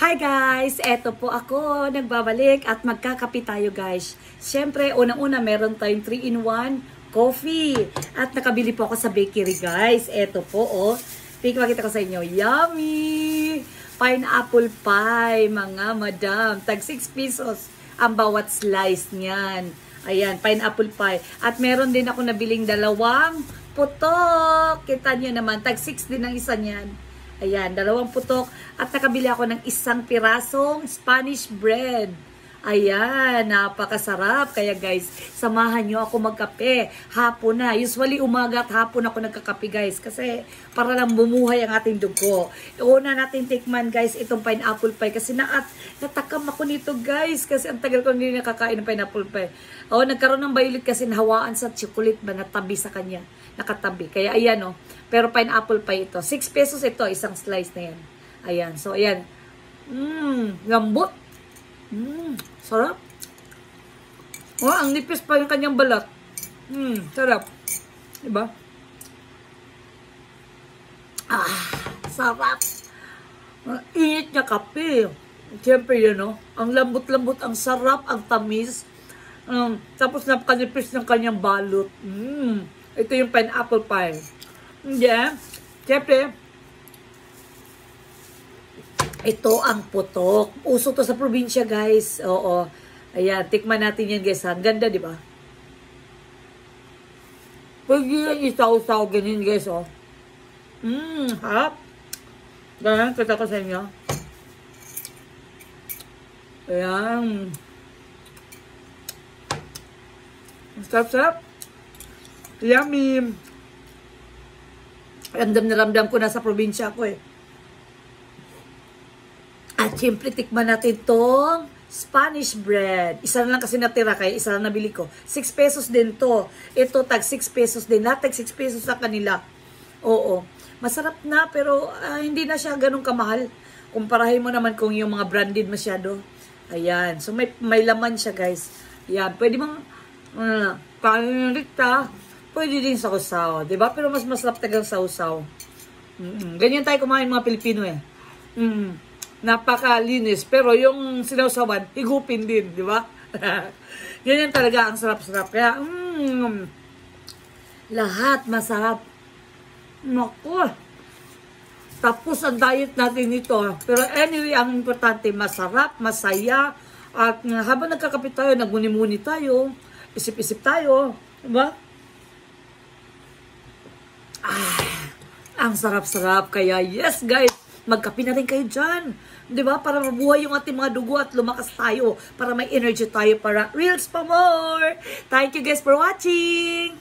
Hi guys! Eto po ako, nagbabalik at magkakape tayo guys. Siyempre, unang-una meron tayong 3-in-1 coffee. At nakabili po ako sa bakery guys. Eto po oh. Pakita ko sa inyo. Yummy! Pineapple pie, mga madam. Tag 6 pesos ang bawat slice niyan. Ayan, pineapple pie. At meron din ako nabiling dalawang putok. Kita nyo naman, tag 6 din ang isa niyan. Ayan, dalawang putok. At nakabili ako ng isang pirasong Spanish bread. Ayan, napakasarap. Kaya guys, samahan nyo ako magkape. Hapon na. Usually umaga at hapon ako nagkakape guys. Kasi para lang bumuhay ang ating dugo. Una natin tikman guys itong pineapple pie. Kasi natakam ako nito guys. Kasi ang tagal ko hindi nakakain ng pineapple pie. O, nagkaroon ng violet kasi nahawaan sa chocolate ba natabi sa kanya. Nakatabi. Kaya ayan o. Pero pineapple pie ito. 6 pesos ito. Isang slice na yan. Ayan. So ayan. Lambot. Sarap. Oh, ang nipis pa yung kanyang balat. Sarap. Diba? Sarap. Init niya kape. Siyempre yun, no? Ang lambot-lambot, ang sarap, ang tamis. Tapos napakanipis ng kanyang balot. Ito yung pineapple pie. Yeah. Siyempre, ito ang putok. Uso to sa probinsya, guys. Oo. Ayan, tikman natin yan, guys. Ang ganda, di ba? Pwede yan isaw-saw, ganyan, guys, oh. Harap. Ganyan, kita ko sa inyo. Ayan. Sarap-sarap. Yummy. Ramdam na ramdam ko na sa probinsya ko, eh. At siyempre, tikman natin itong Spanish bread. Isa na lang kasi natira, kaya isa na nabili ko. 6 pesos din to. Ito, tag 6 pesos din. Lahat tag 6 pesos sa kanila. Oo. Masarap na, pero hindi na siya ganun kamahal. Kumparahin mo naman kung yung mga branded masyado. Ayan. So, may laman siya, guys. Ayan. Pwede mang, panirita, pwede din sa usaw. Diba? Pero mas masarap tagang sa usaw. Ganyan tayo kumain mga Pilipino, eh. Napakalinis. Pero yung sinawsawan, higupin din, di ba? Yan talaga ang sarap-sarap. Kaya, lahat masarap. Naku. Tapos ang diet natin ito. Pero anyway, ang importante, masarap, masaya. At habang nagkakapit tayo, nagmuni-muni tayo, isip-isip tayo. Di ba? Ang sarap-sarap. Kaya yes, guys. Magkape na rin kayo dyan. Diba? Para mabuhay yung ating mga dugo at lumakas tayo. Para may energy tayo para reels pa more. Thank you guys for watching.